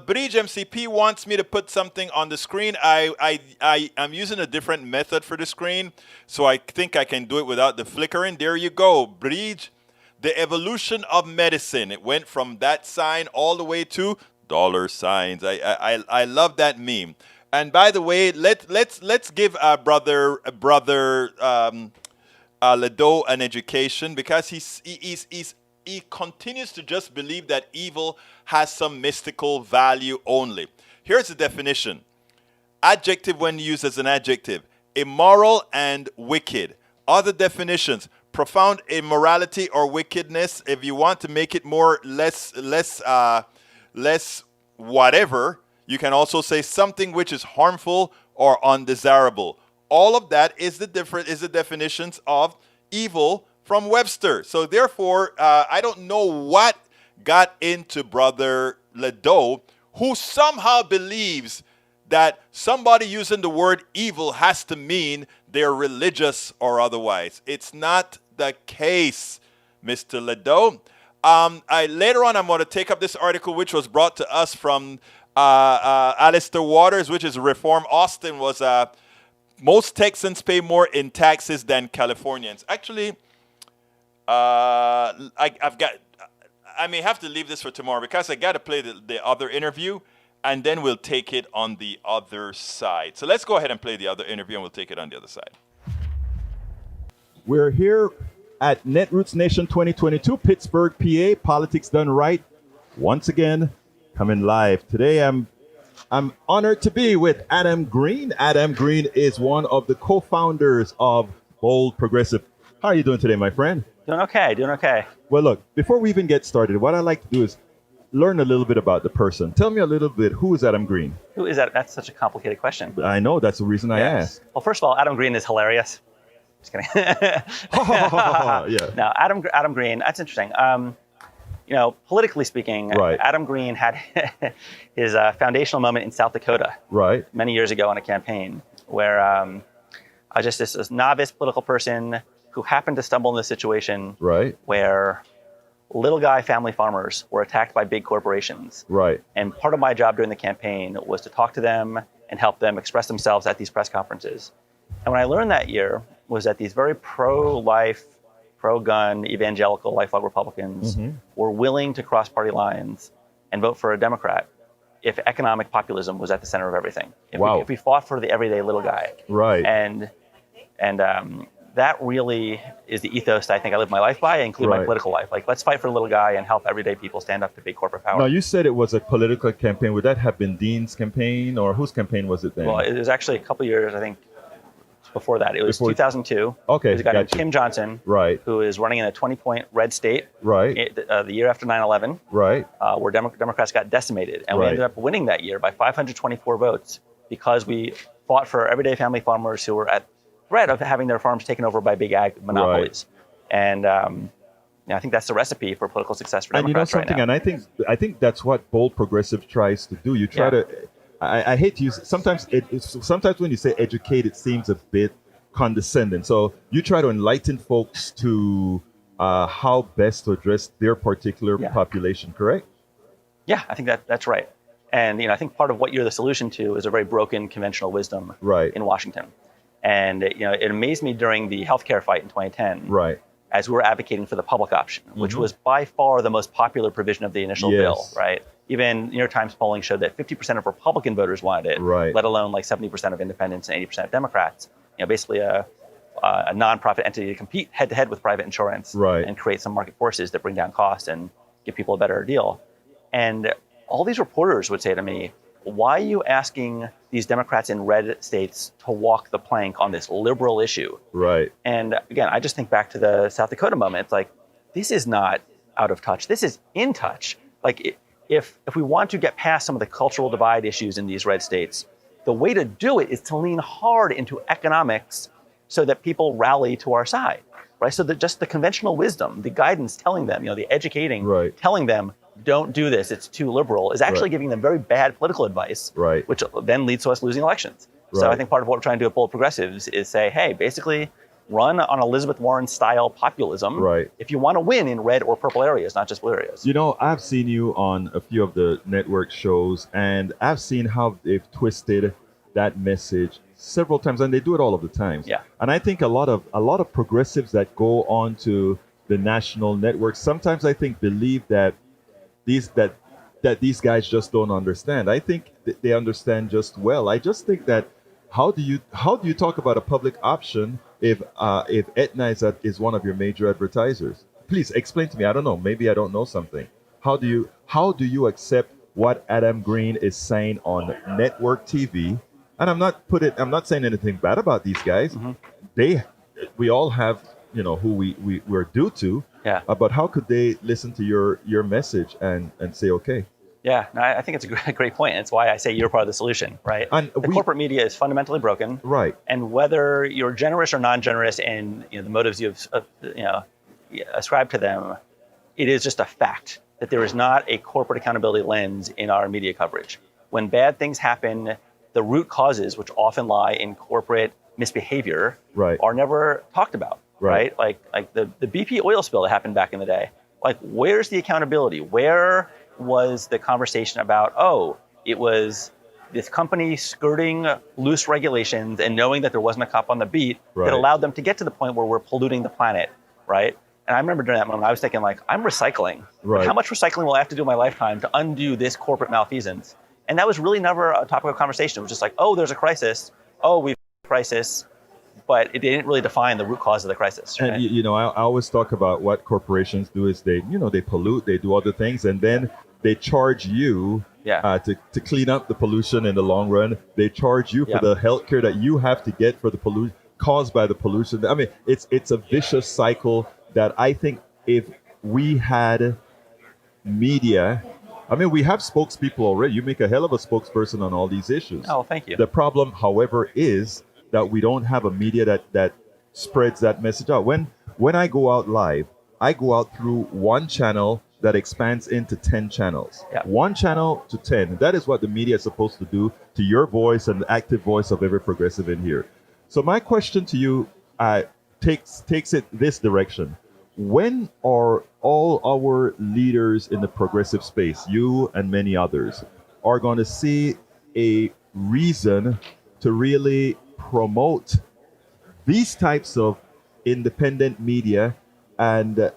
Bridge MCP wants me to put something on the screen. I'm using a different method for the screen, so I think I can do it without the flickering. There you go, Bridge. The evolution of medicine. It went from that sign all the way to dollar signs. I love that meme. And by the way, let's give brother Ledo an education, because he continues to just believe that evil has some mystical value only. Here's the definition. Adjective when used as an adjective: immoral and wicked. Other definitions: profound immorality or wickedness. If you want to make it more less whatever, you can also say something which is harmful or undesirable. All of that is the definitions of evil from Webster. So therefore, I don't know what got into Brother Ledo, who somehow believes that somebody using the word evil has to mean they're religious or otherwise. It's not the case, Mr. Ledo. Later on, I'm going to take up this article, which was brought to us from Alistair Waters, which is Reform Austin, was most Texans pay more in taxes than Californians. Actually, I may have to leave this for tomorrow because I got to play the other interview, and then we'll take it on the other side. So let's go ahead and play the other interview, and we'll take it on the other side. We're here at Netroots Nation 2022, Pittsburgh, PA. Politics Done Right. Once again, coming live. Today, I'm honored to be with Adam Green. Adam Green is one of the co-founders of Bold Progressive. How are you doing today, my friend? Doing okay. Well, look, before we even get started, what I'd like to do is learn a little bit about the person. Tell me a little bit, who is Adam Green? Who is that? That's such a complicated question. I know, that's the reason I asked. Well, first of all, Adam Green is hilarious. Just kidding. Yeah. No, Adam Green, that's interesting. Politically speaking, right. Adam Green had his foundational moment in South Dakota right. many years ago on a campaign where I was just this novice political person who happened to stumble in this situation right. where little guy family farmers were attacked by big corporations. Right. And part of my job during the campaign was to talk to them and help them express themselves at these press conferences. And what I learned that year was that these very pro-life, pro-gun, evangelical, lifelong Republicans were willing to cross party lines and vote for a Democrat if economic populism was at the center of everything. If we fought for the everyday little guy. Right. And that really is the ethos that I think I live my life by, include my political life. Like, let's fight for the little guy and help everyday people stand up to big corporate power. Now, you said it was a political campaign. Would that have been Dean's campaign, or whose campaign was it then? Well, it was actually a couple of years, I think, before that. It was 2002. Okay, There's a guy named gotcha. Kim Johnson, Right. who is running in a 20-point red state. Right. The year after 9/11, Right. where Democrats got decimated, and we Right. ended up winning that year by 524 votes because we fought for everyday family farmers who were at threat of having their farms taken over by big ag monopolies. And I think that's the recipe for political success for And you know Democrats something, right now. and I think that's what bold progressive tries to do. You try to. I hate to use sometimes. Sometimes when you say educate, it seems a bit condescending. So you try to enlighten folks to how best to address their particular population. Correct? Yeah, I think that's right. And I think part of what you're the solution to is a very broken conventional wisdom in Washington. And it amazed me during the healthcare fight in 2010, as we were advocating for the public option, which was by far the most popular provision of the initial bill, right? Even New York Times polling showed that 50% of Republican voters wanted it, let alone like 70% of independents and 80% of Democrats. Basically a nonprofit entity to compete head-to-head with private insurance and create some market forces that bring down costs and give people a better deal. And all these reporters would say to me, why are you asking these Democrats in red states to walk the plank on this liberal issue? Right. And again, I just think back to the South Dakota moment. It's like, this is not out of touch. This is in touch. Like, if we want to get past some of the cultural divide issues in these red states, the way to do it is to lean hard into economics so that people rally to our side, right? So that just the conventional wisdom, the guidance telling them, the educating, telling them, don't do this, it's too liberal, is actually giving them very bad political advice, which then leads to us losing elections. So I think part of what we're trying to do with Bold Progressives is say, hey, basically run on Elizabeth Warren style populism if you want to win in red or purple areas, not just blue areas. I've seen you on a few of the network shows, and I've seen how they've twisted that message several times, and they do it all of the time. And I think a lot of progressives that go on to the national networks sometimes, I think, believe that these guys just don't understand. I think they understand just well. I just think that how do you talk about a public option if Aetna is one of your major advertisers? Please explain to me. I don't know. Maybe I don't know something. How do you accept what Adam Green is saying on network TV? And I'm not saying anything bad about these guys. We all have who we're due to. But how could they listen to your message and say, okay? Yeah, no, I think it's a great point. It's why I say you're part of the solution, right? And the corporate media is fundamentally broken, right? And whether you're generous or non-generous in the motives you've ascribed to them, it is just a fact that there is not a corporate accountability lens in our media coverage. When bad things happen, the root causes, which often lie in corporate misbehavior, are never talked about. Right? Like the BP oil spill that happened back in the day. Like, where's the accountability? Where was the conversation about, it was this company skirting loose regulations and knowing that there wasn't a cop on the beat that allowed them to get to the point where we're polluting the planet, right? And I remember during that moment, I was thinking, like, I'm recycling. Like, how much recycling will I have to do in my lifetime to undo this corporate malfeasance? And that was really never a topic of conversation. It was just like, there's a crisis. We've a crisis. But it didn't really define the root cause of the crisis. Right? And I always talk about what corporations do is they pollute, they do other things, and then they charge you to clean up the pollution in the long run. They charge you for the healthcare that you have to get for the pollution caused by the pollution. I mean, it's a vicious cycle that I think if we had media, I mean, we have spokespeople already. You make a hell of a spokesperson on all these issues. Oh, thank you. The problem, however, is that we don't have a media that spreads that message out. When I go out live, I go out through one channel that expands into 10 channels. One channel to 10. That is what the media is supposed to do to your voice and the active voice of every progressive in here. So my question to you takes it this direction. when are all our leaders in the progressive space, you and many others, are going to see a reason to really promote these types of independent media and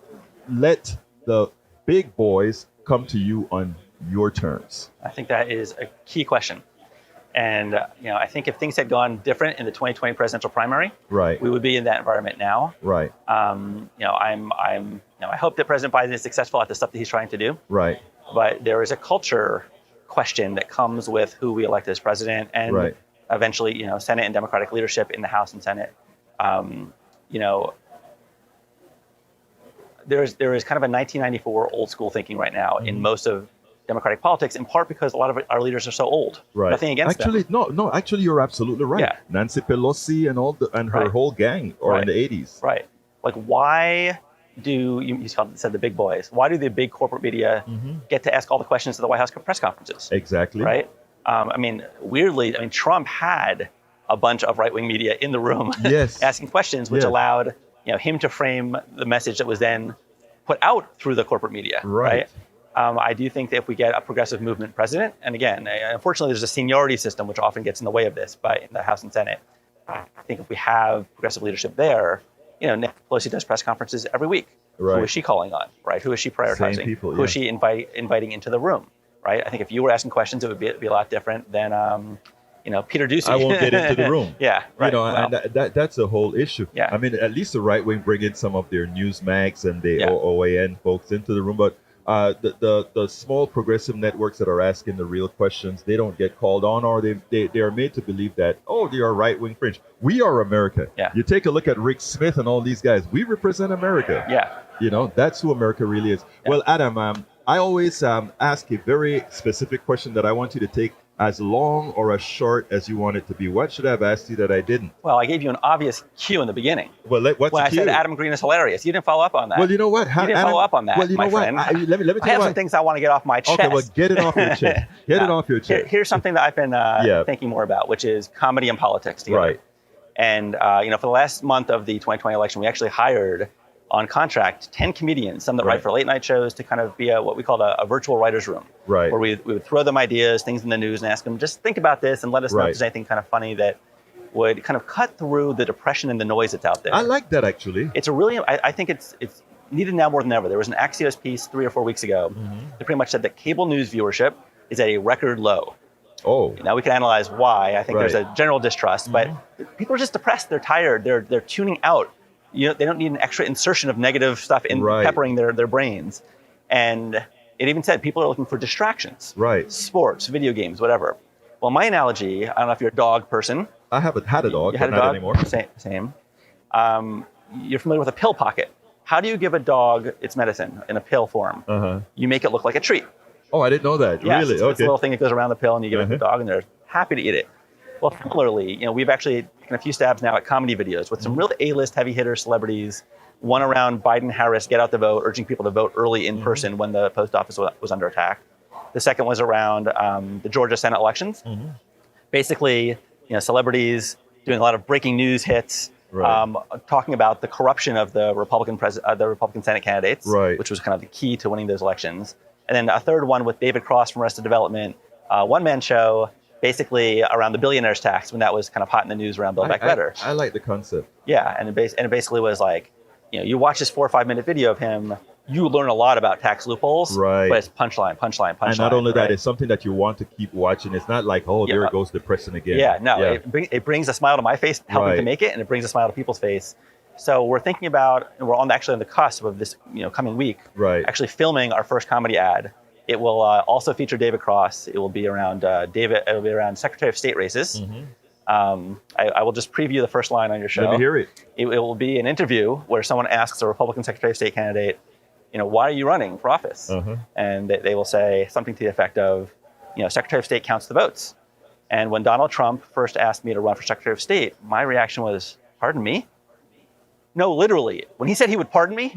let the big boys come to you on your terms? I think that is a key question. And I think if things had gone different in the 2020 presidential primary, Right. we would be in that environment now. Right. I hope that President Biden is successful at the stuff that he's trying to do. Right. But there is a culture question that comes with who we elect as president, and Right. eventually, Senate and Democratic leadership in the House and Senate. There is kind of a 1994 old school thinking right now in most of Democratic politics, in part because a lot of our leaders are so old. Right. Nothing against actually, them. No. Actually, you're absolutely right. Yeah. Nancy Pelosi and her Right. whole gang are in Right. the 80s. Right. Like, why do you said the big boys? Why do the big corporate media get to ask all the questions at the White House press conferences? Exactly. Right. Weirdly, Trump had a bunch of right-wing media in the room Yes. asking questions, which Yes. allowed him to frame the message that was then put out through the corporate media. Right. I do think that if we get a progressive movement president, and again, unfortunately, there's a seniority system which often gets in the way of this in the House and Senate. I think if we have progressive leadership there, Nancy Pelosi does press conferences every week. Right. Who is she calling on? Right? Who is she prioritizing? Same people, Who is she inviting into the room? Right? I think if you were asking questions, it would be a lot different than Peter Ducey. I won't get into the room. Yeah. Right. And that's a whole issue. Yeah. I mean, at least the right wing bring in some of their news mags and the Yeah. OAN folks into the room, but the small progressive networks that are asking the real questions, they don't get called on, or they are made to believe that, they are right wing fringe. We are America. Yeah. You take a look at Rick Smith and all these guys. We represent America. Yeah. That's who America really is. Yeah. Well, Adam, I always ask a very specific question that I want you to take as long or as short as you want it to be. What should I have asked you that I didn't? Well, I gave you an obvious cue in the beginning. Well, what's When the I said cue? Adam Green is hilarious. You didn't follow up on that. Well, you know what? You didn't follow up on that, Well, you my know what? friend. Let me tell I you have what. some things I want to get off my chest. Okay, well, get it off your chest. Get it off your chest. Here's something that I've been thinking more about, which is comedy and politics together. Right. And for the last month of the 2020 election, we actually hired on contract 10 comedians, some that write Right. for late night shows, to kind of be what we call a virtual writer's room. Right. Where we would throw them ideas, things in the news, and ask them, just think about this and let us know if Right. there's anything kind of funny that would kind of cut through the depression and the noise that's out there. I like that, actually. It's a really, I think it's needed now more than ever. There was an Axios piece 3 or 4 weeks ago that pretty much said that cable news viewership is at a record low. Oh. Now we can analyze why. I think there's Right. a general distrust, but people are just depressed. They're tired. They're tuning out. They don't need an extra insertion of negative stuff in Right. peppering their brains. And it even said people are looking for distractions. Right. Sports, video games, whatever. Well, my analogy, I don't know if you're a dog person. I haven't had a dog, You had but a not dog? anymore. Same. You're familiar with a pill pocket. How do you give a dog its medicine in a pill form? Uh-huh. You make it look like a treat. Oh, I didn't know that. Yes, Really? it's a Okay. little thing that goes around the pill, and you give it to the dog, and they're happy to eat it. Well, similarly, we've actually taken a few stabs now at comedy videos with some real A-list heavy hitter celebrities. One around Biden-Harris, get out the vote, urging people to vote early in person when the post office was under attack. The second was around the Georgia Senate elections. Basically, celebrities doing a lot of breaking news hits, Right. talking about the corruption of the Republican Senate candidates, Right. which was kind of the key to winning those elections. And then a third one with David Cross from Arrested Development, one-man show, basically around the billionaire's tax when that was kind of hot in the news around Build Back Better. I like the concept. Yeah, and it basically was like, you watch this 4 or 5 minute video of him, you learn a lot about tax loopholes, Right. but it's punchline. And not only that, right? it's something that you want to keep watching. It's not like, there it goes depressing again. Yeah, no, it brings a smile to my face, helping to Right. make it, and it brings a smile to people's face. So we're thinking about, and we're actually on the cusp of this, coming week, Right. actually filming our first comedy ad. It will also feature David Cross. It will be around It'll be around Secretary of State races. I will just preview the first line on your show. Let me hear it. It will be an interview where someone asks a Republican Secretary of State candidate, why are you running for office? And they will say something to the effect of, Secretary of State counts the votes. And when Donald Trump first asked me to run for Secretary of State, my reaction was, pardon me? No, literally. When he said he would pardon me,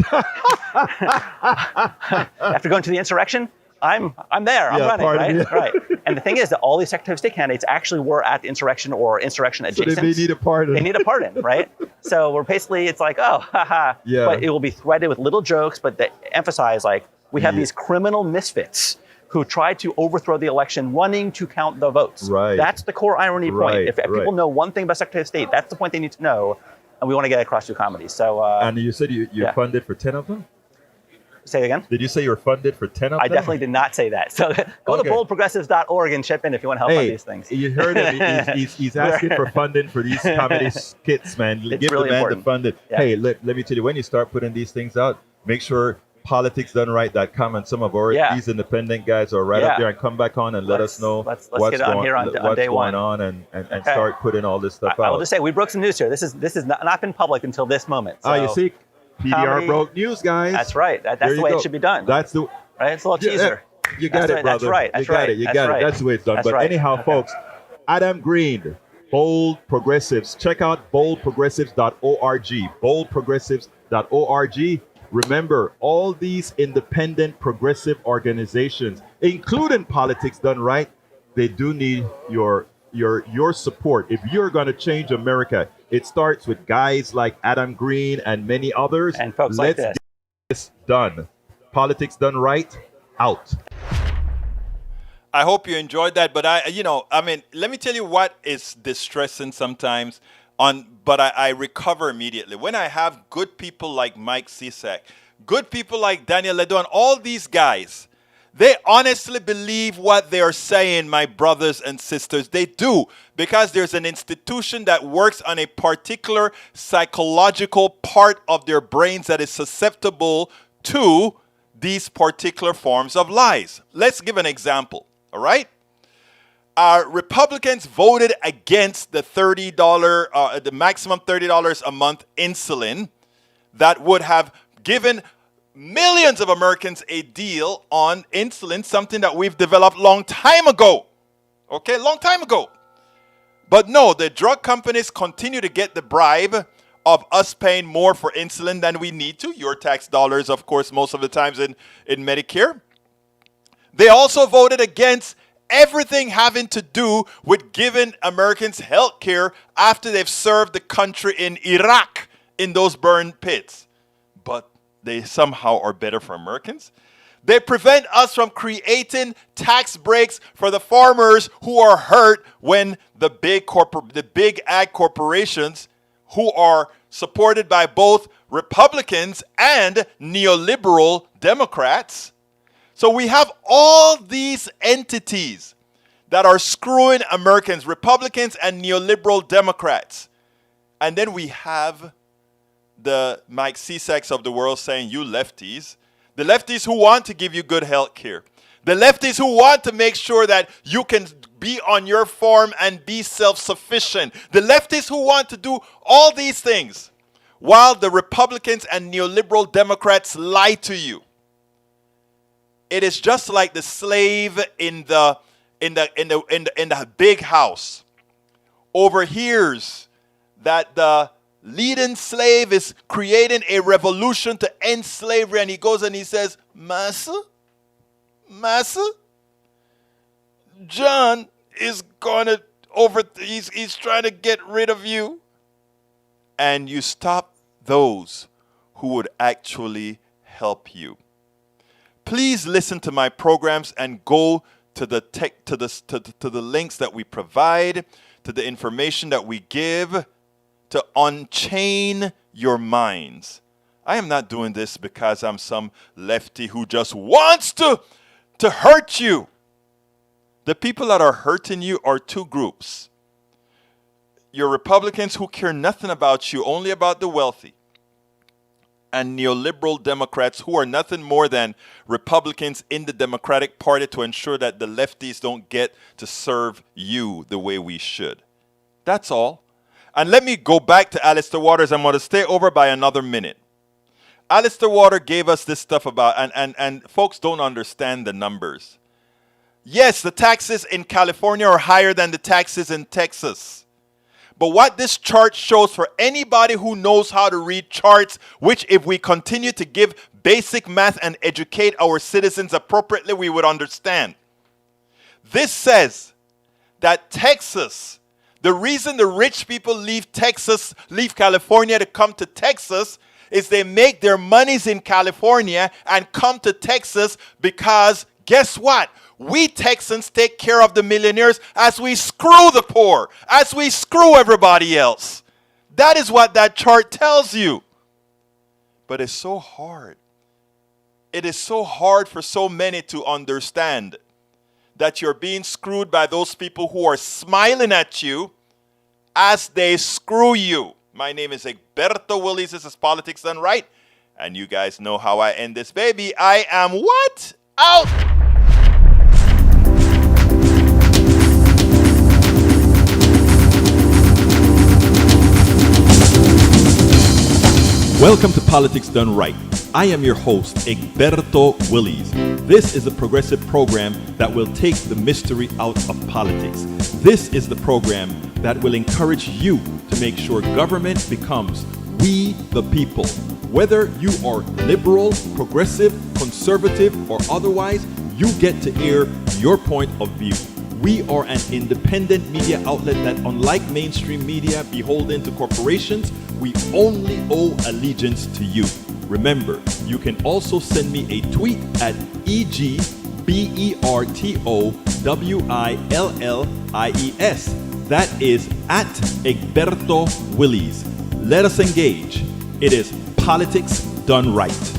after going to the insurrection, I'm there. I'm running, pardon right? me. Right. And the thing is that all these Secretary of State candidates actually were at the insurrection or insurrection So adjacent. they may need a pardon. They need a pardon, right? So we're basically, it's like, oh, haha. Yeah. But it will be threaded with little jokes, but they emphasize like, we have these criminal misfits who tried to overthrow the election running to count the votes. Right. That's the core irony point. Right, If people know one thing about Secretary of State, that's the point they need to know. And we want to get it across through comedy. So, And you said you're funded for 10 of them? say it again? Did you say you were funded for 10 of them? I definitely did not say that. So go to boldprogressives.org and chip in if you want to help on these things. You heard him. He's asking for funding for these comedy skits, man. It's Give really the man important. the funding. Yeah. Hey, let me tell you, when you start putting these things out, make sure politicsdoneright.com and some of our these independent guys are right up there, and come back on and let us know let's what's get on going here on day going one. on and start putting all this stuff I out. will just say, we broke some news here. This is not been public until this moment. So you see, PDR comedy- broke news, guys. That's right. That's the way it should be done. That's the right? It's a little teaser. You got That's it, right, brother. that's right, that's you got right, it. You that's got right. it. That's the way it's done. That's But right. anyhow, folks, Adam Green, Bold Progressives. Check out boldprogressives.org. Boldprogressives.org. Remember, all these independent progressive organizations, including Politics Done Right, they do need your support. If you're going to change America, it starts with guys like Adam Green and many others. And folks like Let's this. get this done. Politics Done Right, out. I hope you enjoyed that. But let me tell you what is distressing sometimes. But I recover immediately when I have good people like Mike Cisak, good people like Daniel Ledon, all these guys. They honestly believe what they are saying, my brothers and sisters. They do, because there's an institution that works on a particular psychological part of their brains that is susceptible to these particular forms of lies. Let's give an example, all right? Republicans voted against the the maximum $30 a month insulin that would have given millions of Americans a deal on insulin, something that we've developed long time ago. Okay, long time ago. But no, the drug companies continue to get the bribe of us paying more for insulin than we need to. Your tax dollars, of course, most of the times in Medicare. They also voted against everything having to do with giving Americans health care after they've served the country in Iraq in those burned pits. But they somehow are better for Americans. They prevent us from creating tax breaks for the farmers who are hurt when the big ag corporations, who are supported by both Republicans and neoliberal Democrats. So we have all these entities that are screwing Americans, Republicans and neoliberal Democrats. And then we have the Mike Cisaks of the world saying, you lefties, the lefties who want to give you good health care, the lefties who want to make sure that you can be on your farm and be self-sufficient, the leftists who want to do all these things, while the Republicans and neoliberal Democrats lie to you. It is just like the slave in the big house overhears that the leading slave is creating a revolution to end slavery, and he goes and he says, Massa, John is gonna he's trying to get rid of you. And you stop those who would actually help you. Please listen to my programs and go to the links that we provide, to the information that we give, to unchain your minds. I am not doing this because I'm some lefty who just wants to hurt you. The people that are hurting you are two groups. Your Republicans who care nothing about you, only about the wealthy. And neoliberal Democrats who are nothing more than Republicans in the Democratic Party to ensure that the lefties don't get to serve you the way we should. That's all. And let me go back to Alistair Waters. I'm going to stay over by another minute. Alistair Waters gave us this stuff about, and folks don't understand the numbers. Yes, the taxes in California are higher than the taxes in Texas. But what this chart shows for anybody who knows how to read charts, which if we continue to give basic math and educate our citizens appropriately, we would understand. This says that Texas, The reason the rich people leave California to come to Texas is they make their monies in California and come to Texas because guess what? We Texans take care of the millionaires as we screw the poor, as we screw everybody else. That is what that chart tells you. But it's so hard. It is so hard for so many to understand that you're being screwed by those people who are smiling at you as they screw you. My name is Egberto Willies. This is Politics Done Right. And you guys know how I end this baby. I am what? Out! Welcome to Politics Done Right. I am your host, Egberto Willies. This is a progressive program that will take the mystery out of politics. This is the program that will encourage you to make sure government becomes we the people. Whether you are liberal, progressive, conservative, or otherwise, you get to air your point of view. We are an independent media outlet that, unlike mainstream media beholden to corporations, we only owe allegiance to you. Remember, you can also send me a tweet at EGBERTOWILLIES. That is at Egberto Willies. Let us engage. It is Politics Done Right.